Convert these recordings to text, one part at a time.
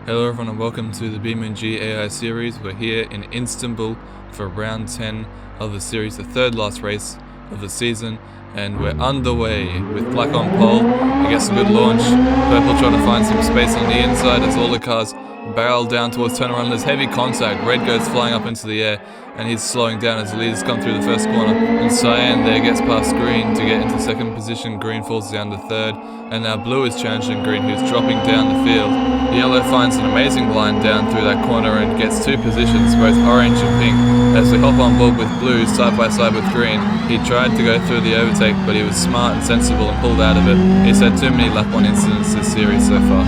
Hello everyone and welcome to the BeamNG AI series. We're here in Istanbul for round 10 of the series, the third last race of the season, and we're underway with Black on pole. He gets a good launch, Purple trying to find some space on the inside as all the cars barrel down towards turnaround. There's heavy contact, Red goes flying up into the air and he's slowing down as the leaders come through the first corner, and Cyan there gets past Green to get into second position. Green falls down to third, and now Blue is challenging Green, who's dropping down the field. Yellow finds an amazing line down through that corner and gets two positions, both orange and pink, as we hop on board with Blue side by side with Green. He tried to go through the overtake, but he was smart and sensible and pulled out of it. He's had too many lap 1 incidents this series so far.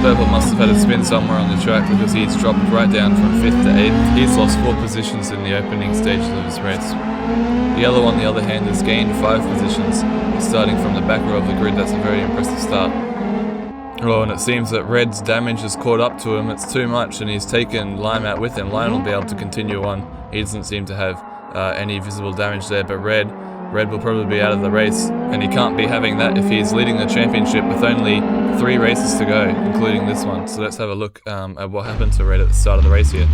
Purple must have had a spin somewhere on the track because he's dropped right down from 5th to 8th. He's lost 4 positions in the opening stages of his race. Yellow, on the other hand, has gained 5 positions, starting from the back row of the grid. That's a very impressive start. Oh, and it seems that Red's damage has caught up to him. It's too much, and he's taken Lime out with him. Lime will be able to continue on. He doesn't seem to have any visible damage there, but Red will probably be out of the race, and he can't be having that if he's leading the championship with only 3 races to go, including this one. So let's have a look at what happened to Red at the start of the race here.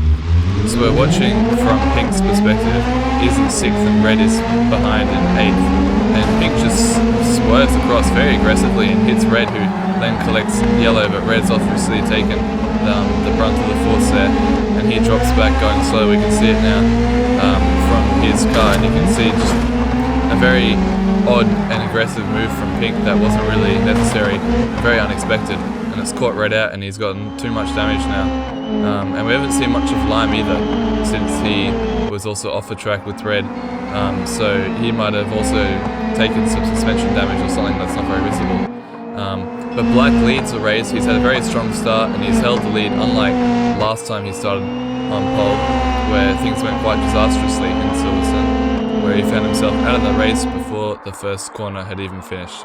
So we're watching from Pink's perspective. He's in 6th and Red is behind in 8th, and Pink just swerves across very aggressively and hits Red, who then collects Yellow, but Red's obviously taken the brunt of the force there, and he drops back going slow. We can see it now from his car, and you can see just a very odd and aggressive move from Pink that wasn't really necessary, very unexpected, and it's caught Red out and he's gotten too much damage now. And we haven't seen much of Lime either, since he was also off the track with Red, so he might have also taken some suspension damage or something that's not very visible. But Black leads the race. He's had a very strong start and he's held the lead, unlike last time he started on pole, where things went quite disastrously in Silverstone, where he found himself out of the race before the first corner had even finished.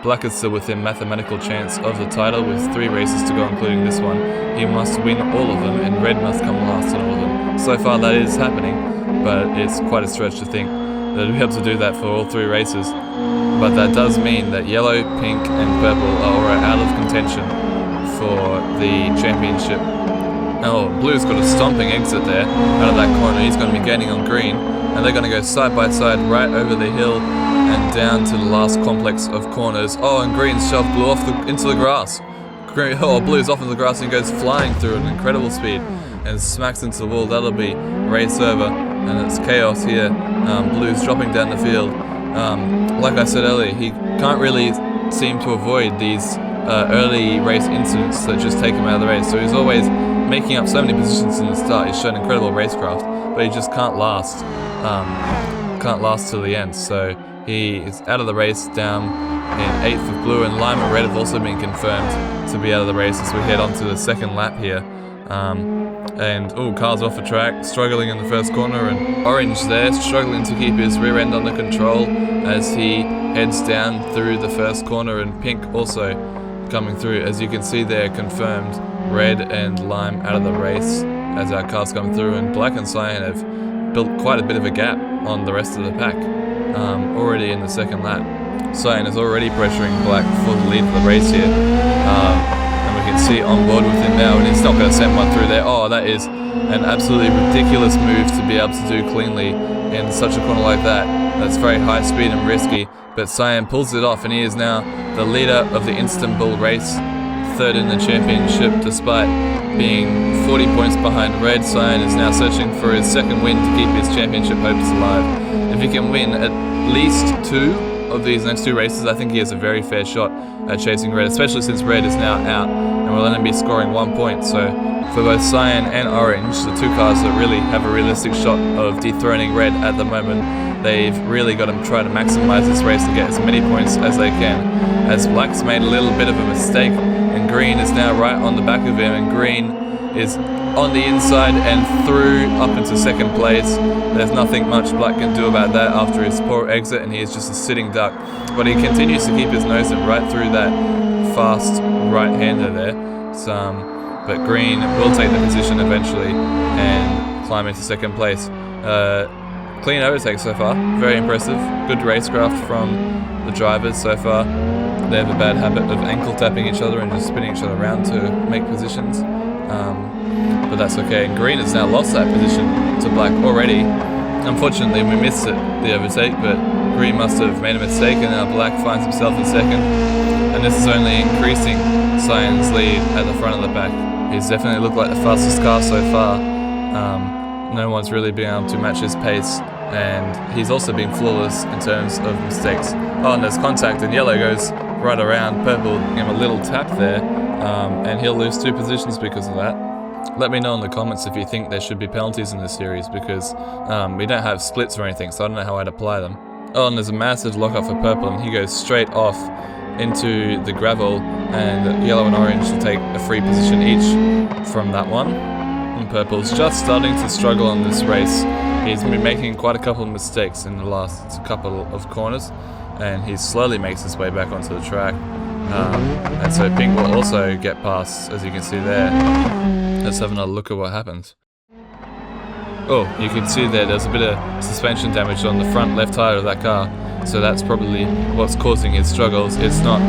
Black is still within mathematical chance of the title with 3 races to go, including this one. He must win all of them and Red must come last on all of them. So far that is happening, but it's quite a stretch to think that he'll be able to do that for all 3 races. But that does mean that Yellow, Pink and Purple are out of contention for the championship. Oh, Blue's got a stomping exit there out of that corner. He's going to be gaining on Green, and they're going to go side by side right over the hill and down to the last complex of corners. Oh, and Green's shoved Blue off into the grass. Blue's off into the grass and goes flying through at an incredible speed and smacks into the wall. That'll be race over, and it's chaos here. Blue's dropping down the field. Like I said earlier, he can't really seem to avoid these early race incidents that just take him out of the race. So he's always making up so many positions in the start. He's shown incredible racecraft, but he just can't last till the end. So he is out of the race, down in 8th with Blue, and Lime and Red have also been confirmed to be out of the race as we head on to the second lap here. Car's off the track, struggling in the first corner, and Orange there, struggling to keep his rear end under control as he heads down through the first corner, and Pink also coming through. As you can see there, confirmed Red and Lime out of the race as our cars come through, and Black and Cyan have built quite a bit of a gap on the rest of the pack already in the second lap. Cyan is already pressuring Black for the lead of the race here. You can see on board with him now, and he's not going to send one through there. Oh, that is an absolutely ridiculous move to be able to do cleanly in such a corner like that. That's very high speed and risky, but Cyan pulls it off, and he is now the leader of the Instanbul race, 3rd in the championship despite being 40 points behind Red. Cyan is now searching for his second win to keep his championship hopes alive. If he can win at least 2 of these next 2 races, I think he has a very fair shot at chasing Red, especially since Red is now out and will only be scoring 1 point. So for both Cyan and Orange, the 2 cars that really have a realistic shot of dethroning Red at the moment, they've really got to try to maximize this race and get as many points as they can. As Black's made a little bit of a mistake, and Green is now right on the back of him, and Green is on the inside and through up into second place. There's nothing much Black can do about that after his poor exit, and he is just a sitting duck. But he continues to keep his nose in right through that fast right-hander there. But Green will take the position eventually and climb into second place. Clean overtake so far, very impressive. Good racecraft from the drivers so far. They have a bad habit of ankle tapping each other and just spinning each other around to make positions. But that's okay. And green has now lost that position to black already. Unfortunately, we missed the overtake, but green must have made a mistake, and now black finds himself in second. And this is only increasing Cyan's lead at the front of the back. He's definitely looked like the fastest car so far. No one's really been able to match his pace, and he's also been flawless in terms of mistakes. Oh, and there's contact, and yellow goes right around purple, give him a little tap there, and he'll lose 2 positions because of that. Let me know in the comments if you think there should be penalties in this series, because we don't have splits or anything, so I don't know how I'd apply them. Oh, and there's a massive lock-off for purple, and he goes straight off into the gravel, and yellow and orange will take a free position each from that one. And purple's just starting to struggle on this race. He's been making quite a couple of mistakes in the last couple of corners, and he slowly makes his way back onto the track. And so pink will also get past, as you can see there. Let's have another look at what happens. Oh, you can see there's a bit of suspension damage on the front left tire of that car, so that's probably what's causing his struggles. It's not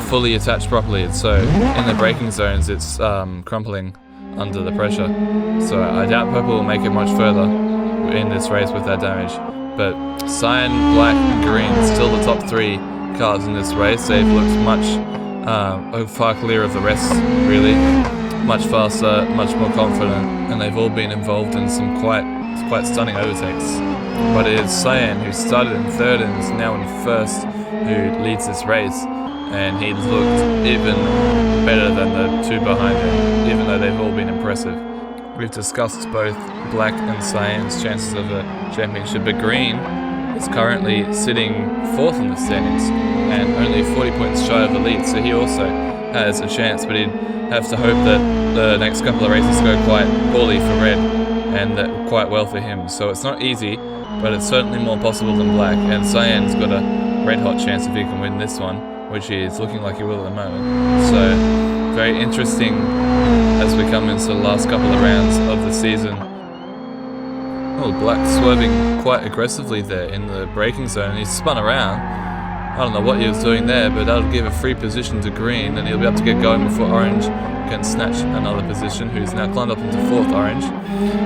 fully attached properly, so in the braking zones it's crumpling under the pressure. So I doubt purple will make it much further in this race with that damage. But Cyan, black and green still the top 3 cars in this race. They've looked much far clear of the rest, really. Much faster, much more confident, and they've all been involved in some quite stunning overtakes. But it is Cyan, who started in 3rd and is now in 1st, who leads this race, and he looked even better than the 2 behind him, even though they've all been impressive. We've discussed both black and Cyan's chances of a championship, but green is currently sitting 4th in the standings and only 40 points shy of the lead, so he also has a chance, but he'd have to hope that the next couple of races go quite poorly for red and that quite well for him. So it's not easy, but it's certainly more possible than black, and Cyan's got a red hot chance if he can win this one, which is looking like he will at the moment. So very interesting as we come into the last couple of rounds of the season. Oh, black swerving quite aggressively there in the braking zone. He's spun around. I don't know what he was doing there, but that'll give a free position to green, and he'll be able to get going before orange can snatch another position, who's now climbed up into 4th, orange.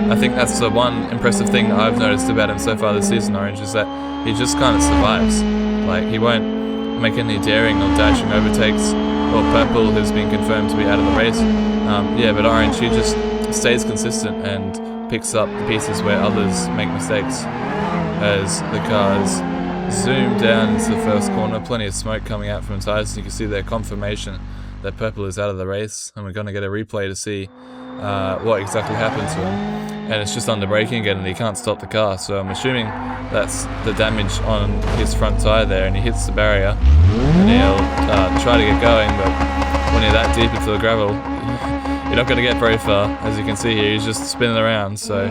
I think that's the one impressive thing that I've noticed about him so far this season, orange, is that he just kind of survives. Like, he won't make any daring or dashing overtakes, or purple has been confirmed to be out of the race. Yeah, but orange, he just stays consistent and picks up the pieces where others make mistakes. As the cars zoom down into the 1st corner, plenty of smoke coming out from the tires, and you can see their confirmation that purple is out of the race, and we're going to get a replay to see what exactly happened to him. And it's just under braking again, and he can't stop the car, so I'm assuming that's the damage on his front tire there, and he hits the barrier, and he'll try to get going, but when you're that deep into the gravel, you're not going to get very far. As you can see here, he's just spinning around. So,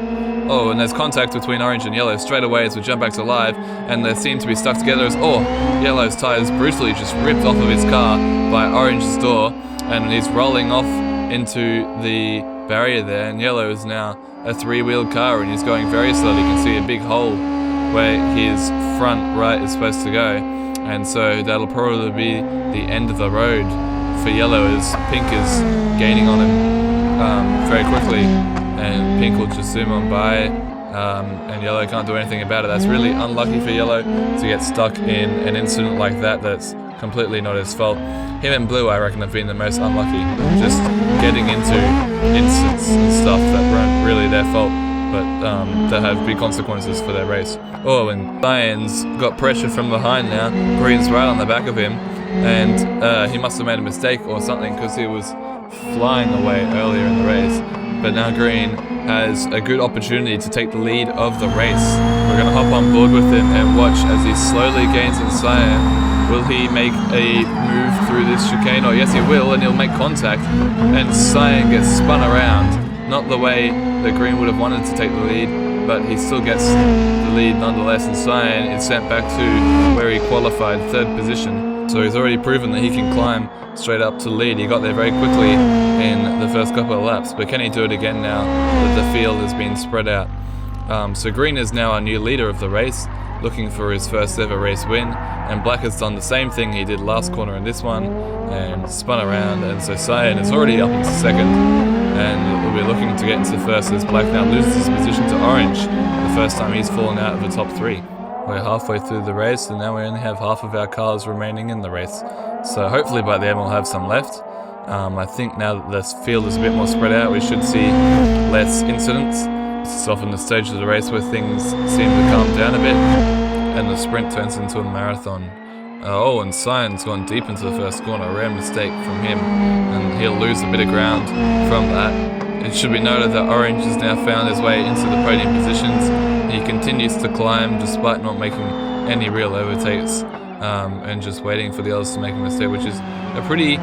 oh, and there's contact between orange and yellow straight away as we jump back to live, and they seem to be stuck together as, oh, yellow's tires brutally just ripped off of his car by orange's door, and he's rolling off into the barrier there, and yellow is now a 3-wheeled car, and he's going very slowly. You can see a big hole where his front right is supposed to go, and so that'll probably be the end of the road for yellow as pink is gaining on him very quickly, and pink will just zoom on by, and yellow can't do anything about it. That's really unlucky for yellow to get stuck in an incident like that. That's completely not his fault. Him and blue, I reckon, have been the most unlucky, just getting into incidents and stuff that weren't really their fault, but that have big consequences for their race. Oh, and Cyan's got pressure from behind now. Green's right on the back of him, and he must have made a mistake or something, because he was flying away earlier in the race. But now green has a good opportunity to take the lead of the race. We're going to hop on board with him and watch as he slowly gains on Cyan. Will he make a move through this chicane? Oh yes, he will, and he'll make contact, and Cyan gets spun around. Not the way that green would have wanted to take the lead, but he still gets the lead nonetheless, and Cyan is sent back to where he qualified, 3rd position. So he's already proven that he can climb straight up to the lead. He got there very quickly in the first couple of laps, but can he do it again now that the field has been spread out? So green is now our new leader of the race, looking for his first ever race win, and black has done the same thing he did last corner in this one, and spun around, and so Cyan is already up into second, and we'll be looking to get into first as black now loses his position to orange, the first time he's fallen out of the top 3. We're halfway through the race, and now we only have half of our cars remaining in the race, so hopefully by the end we'll have some left. I think now that this field is a bit more spread out, we should see less incidents. It's often the stage of the race where things seem to calm down a bit, and the sprint turns into a marathon. And Cyan's gone deep into the first corner, a rare mistake from him, and he'll lose a bit of ground from that. It should be noted that orange has now found his way into the podium positions. He continues to climb despite not making any real overtakes, and just waiting for the others to make a mistake, which is a pretty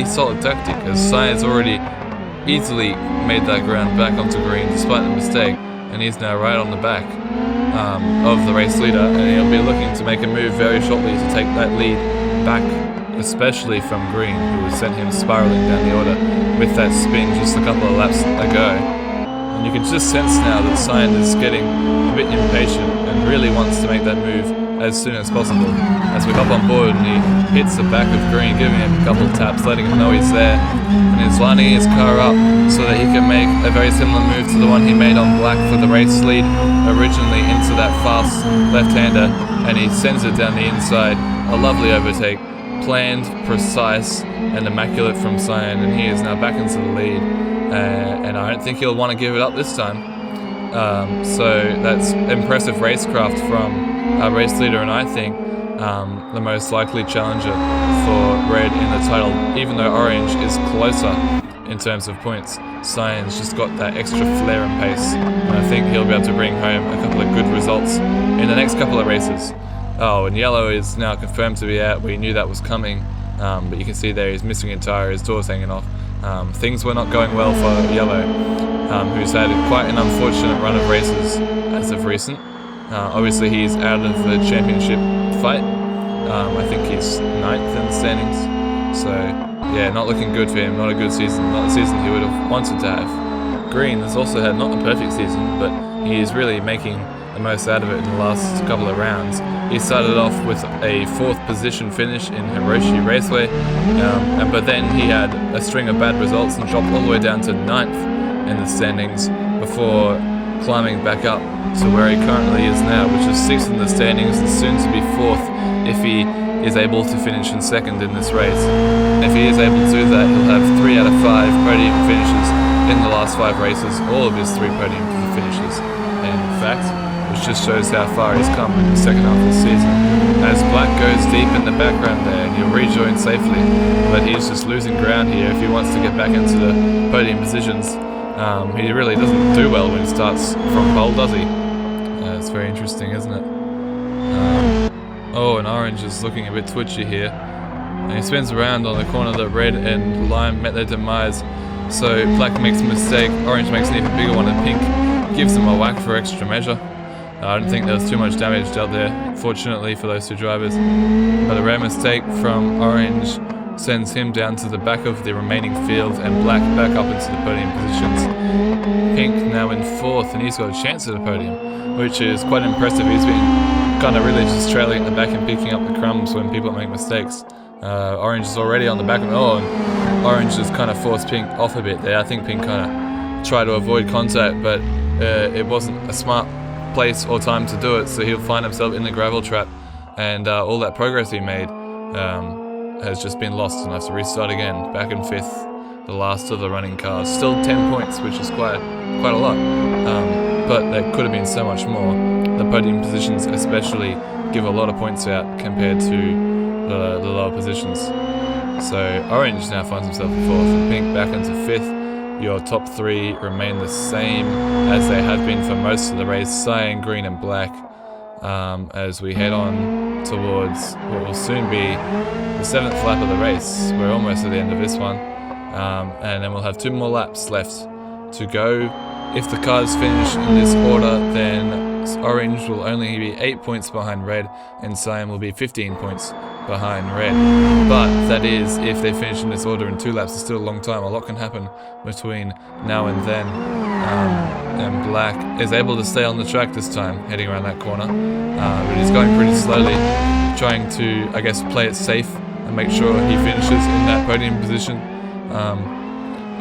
solid tactic, as Cyan's already easily made that ground back onto green despite the mistake, and he's now right on the back of the race leader, and he'll be looking to make a move very shortly to take that lead back, especially from green, who has sent him spiraling down the order with that spin just a couple of laps ago. And you can just sense now that Cyan is getting a bit impatient and really wants to make that move as soon as possible. As we hop on board and he hits the back of green, giving him a couple taps, letting him know he's there, and he's lining his car up so that he can make a very similar move to the one he made on black for the race lead originally into that fast left-hander, and he sends it down the inside. A lovely overtake, planned, precise, and immaculate from Cyan, and he is now back into the lead, and I don't think he'll want to give it up this time. So that's impressive racecraft from our race leader, and I think the most likely challenger for red in the title, even though orange is closer in terms of points. Cyan's just got that extra flair and pace, and I think he'll be able to bring home a couple of good results in the next couple of races. And yellow is now confirmed to be out. We knew that was coming, but you can see there he's missing a tire, his door's hanging off. Things were not going well for yellow, who's had quite an unfortunate run of races as of recent. Obviously he's out of the championship fight. I think he's 9th in the standings. So yeah, not looking good for him, not a good season, not the season he would have wanted to have. Green has also had not a perfect season, but he is really making the most out of it in the last couple of rounds. He started off with a 4th position finish in Hiroshi Raceway, but then he had a string of bad results and dropped all the way down to 9th in the standings before climbing back up to where he currently is now, which is 6th in the standings and soon to be 4th if he is able to finish in 2nd in this race. If he is able to do that, he'll have 3 out of 5 podium finishes in the last 5 races, all of his 3 podium finishes. And in fact, which just shows how far he's come in the second half of the season. As black goes deep in the background there, and he'll rejoin safely, but he's just losing ground here if he wants to get back into the podium positions. He really doesn't do well when he starts from pole, does he? It's very interesting, isn't it? And orange is looking a bit twitchy here, and he spins around on the corner that red and lime met their demise. So black makes a mistake, orange makes an even bigger one, and pink gives them a whack for extra measure. I don't think there was too much damage dealt there, fortunately for those 2 drivers, but a rare mistake from orange sends him down to the back of the remaining field, and black back up into the podium positions. Pink now in 4th, and he's got a chance at the podium, which is quite impressive. He's been kind of really just trailing at the back and picking up the crumbs when people make mistakes. Orange is already on the back of and orange has kind of forced pink off a bit there. I think pink kind of tried to avoid contact, but it wasn't a smart place or time to do it, so he'll find himself in the gravel trap, and all that progress he made has just been lost and have to restart again. Back in 5th, the last of the running cars. Still 10 points, which is quite a lot, but there could have been so much more. The podium positions especially give a lot of points out compared to the lower positions. So orange now finds himself in 4th, and pink back into 5th. Your top 3 remain the same as they have been for most of the race, Cyan, green and black, as we head on towards what will soon be the 7th lap of the race. We're almost at the end of this one, and then we'll have 2 more laps left to go. If the cars finish in this order, then orange will only be 8 points behind red, and Cyan will be 15 points behind red. But that is if they finish in this order in 2 laps. It's still a long time. A lot can happen between now and then. And black is able to stay on the track this time, heading around that corner. But he's going pretty slowly, trying to, I guess, play it safe and make sure he finishes in that podium position.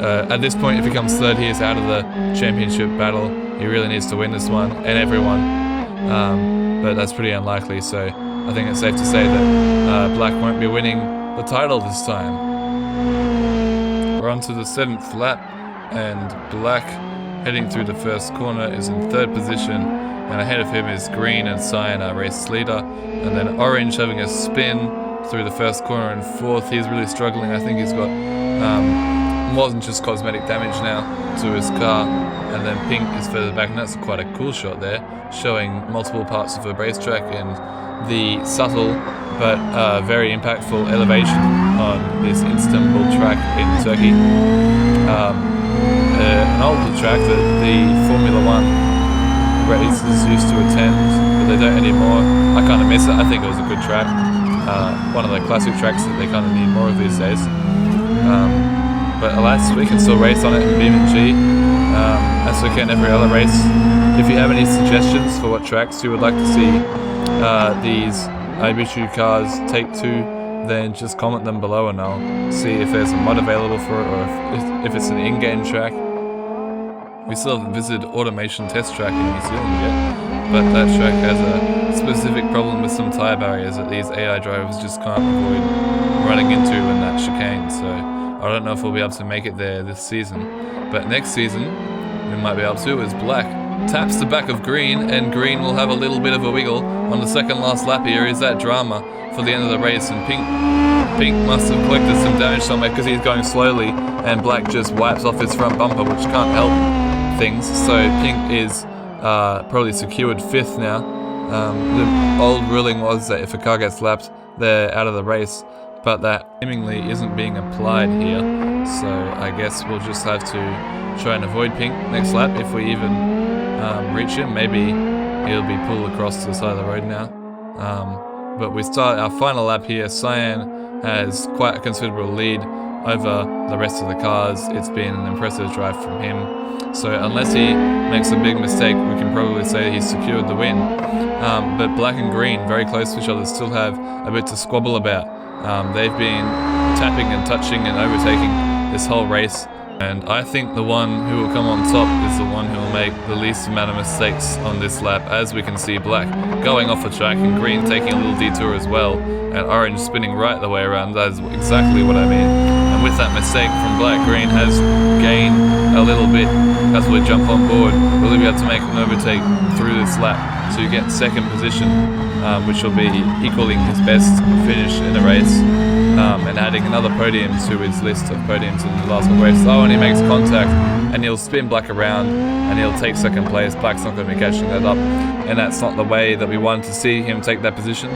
At this point, if he comes third, he is out of the championship battle. He really needs to win this one, and everyone. But that's pretty unlikely, so I think it's safe to say that black won't be winning the title this time. We're on to the 7th lap, and black, heading through the first corner, is in 3rd position, and ahead of him is green and Cyan, our race leader, and then orange having a spin through the first corner in 4th. He's really struggling. I think he's got more than just cosmetic damage now to his car. And then pink is further back, and that's quite a cool shot there, showing multiple parts of the racetrack and the subtle but very impactful elevation on this Instanbul track in Turkey. An older track that the Formula 1 races used to attend, but they don't anymore. I kind of miss it. I think it was a good track. One of the classic tracks that they kind of need more of these days. But alas, we can still race on it in BeamNG, as we can every other race. If you have any suggestions for what tracks you would like to see these Overture cars take to, then just comment them below and I'll see if there's a mod available for it, or if it's an in-game track. We still haven't visited Automation Test Track in New Zealand yet, but that track has a specific problem with some tyre barriers that these AI drivers just can't avoid running into in that chicane, so I don't know if we'll be able to make it there this season. But next season, we might be able to, as black taps the back of green, and green will have a little bit of a wiggle on the second last lap here. Is that drama for the end of the race, and pink must have collected some damage somewhere because he's going slowly, and black just wipes off his front bumper, which can't help things. So pink is probably secured 5th now. The old ruling was that if a car gets lapped, they're out of the race, but that seemingly isn't being applied here, so I guess we'll just have to try and avoid pink next lap if we even reach him. Maybe he'll be pulled across to the side of the road now. But we start our final lap here. Cyan has quite a considerable lead over the rest of the cars. It's been an impressive drive from him. So unless he makes a big mistake, we can probably say he's secured the win. But black and green, very close to each other, still have a bit to squabble about. They've been tapping and touching and overtaking this whole race. And I think the one who will come on top is the one who will make the least amount of mistakes on this lap, as we can see black going off the track and green taking a little detour as well, and orange spinning right the way around. That is exactly what I mean. And with that mistake from black, green has gained a little bit as we jump on board. Will he be able to make an overtake through this lap to get 2nd position, which will be equaling his best finish in a race, and adding another podium to his list of podiums in the last couple races. Oh, and he makes contact, and he'll spin black around, and he'll take 2nd place. Black's not going to be catching that up, and that's not the way that we wanted to see him take that position,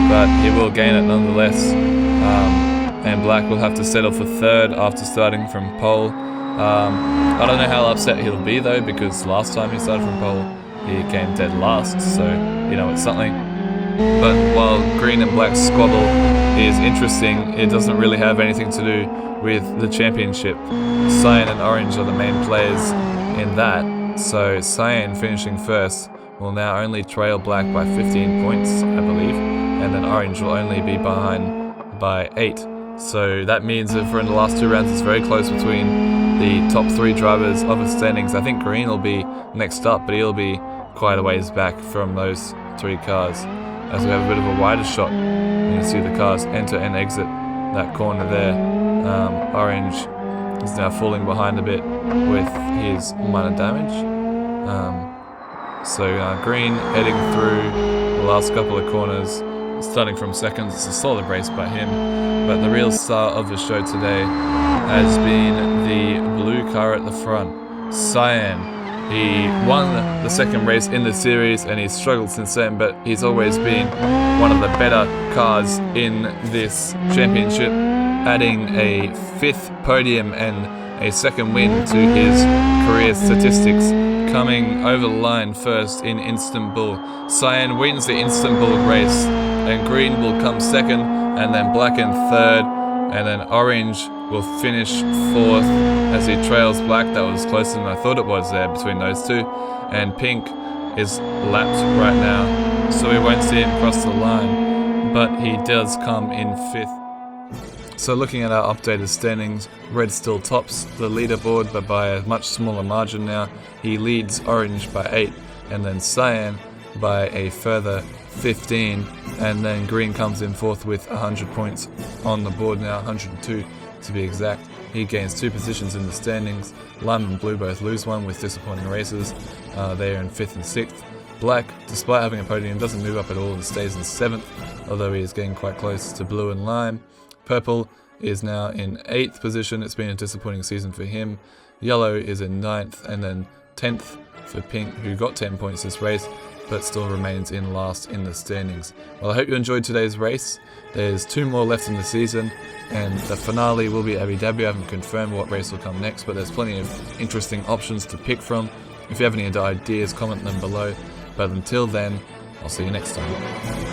but he will gain it nonetheless. And black will have to settle for 3rd after starting from pole. I don't know how upset he'll be though, because last time he started from pole, he came dead last, so you know it's something. But while green and black squabble is interesting, it doesn't really have anything to do with the championship. Cyan and orange are the main players in that, so Cyan finishing 1st will now only trail black by 15 points, I believe, and then orange will only be behind by 8. So that means that for in the last 2 rounds it's very close between the top 3 drivers of the standings. I think green will be next up, but he'll be quite a ways back from those 3 cars, as we have a bit of a wider shot. You can see the cars enter and exit that corner there. Orange is now falling behind a bit with his minor damage. So green heading through the last couple of corners, starting from 2nd. It's a solid race by him, but the real star of the show today has been the blue car at the front, Cyan. He won the 2nd race in the series, and he's struggled since then, but he's always been one of the better cars in this championship, adding a 5th podium and a 2nd win to his career statistics, coming over the line first in Istanbul. Cyan wins the Istanbul race, and green will come second, and then black in third, and then orange will finish fourth as he trails black. That was closer than I thought it was there between those two. And pink is lapped right now, so we won't see him cross the line, but he does come in fifth. So looking at our updated standings, red still tops the leaderboard, but by a much smaller margin now. He leads orange by 8, and then cyan by a further 15, and then green comes in fourth with 100 points on the board now, 102 to be exact. He gains 2 positions in the standings. Lime and blue both lose one with disappointing races. They are in 5th and 6th. Black, despite having a podium, doesn't move up at all and stays in 7th, although he is getting quite close to blue and lime. Purple is now in 8th position. It's been a disappointing season for him. Yellow is in 9th, and then 10th for pink, who got 10 points this race, but still remains in last in the standings. Well, I hope you enjoyed today's race. There's 2 more left in the season, and the finale will be Abu Dhabi. I haven't confirmed what race will come next, but there's plenty of interesting options to pick from. If you have any ideas, comment them below. But until then, I'll see you next time.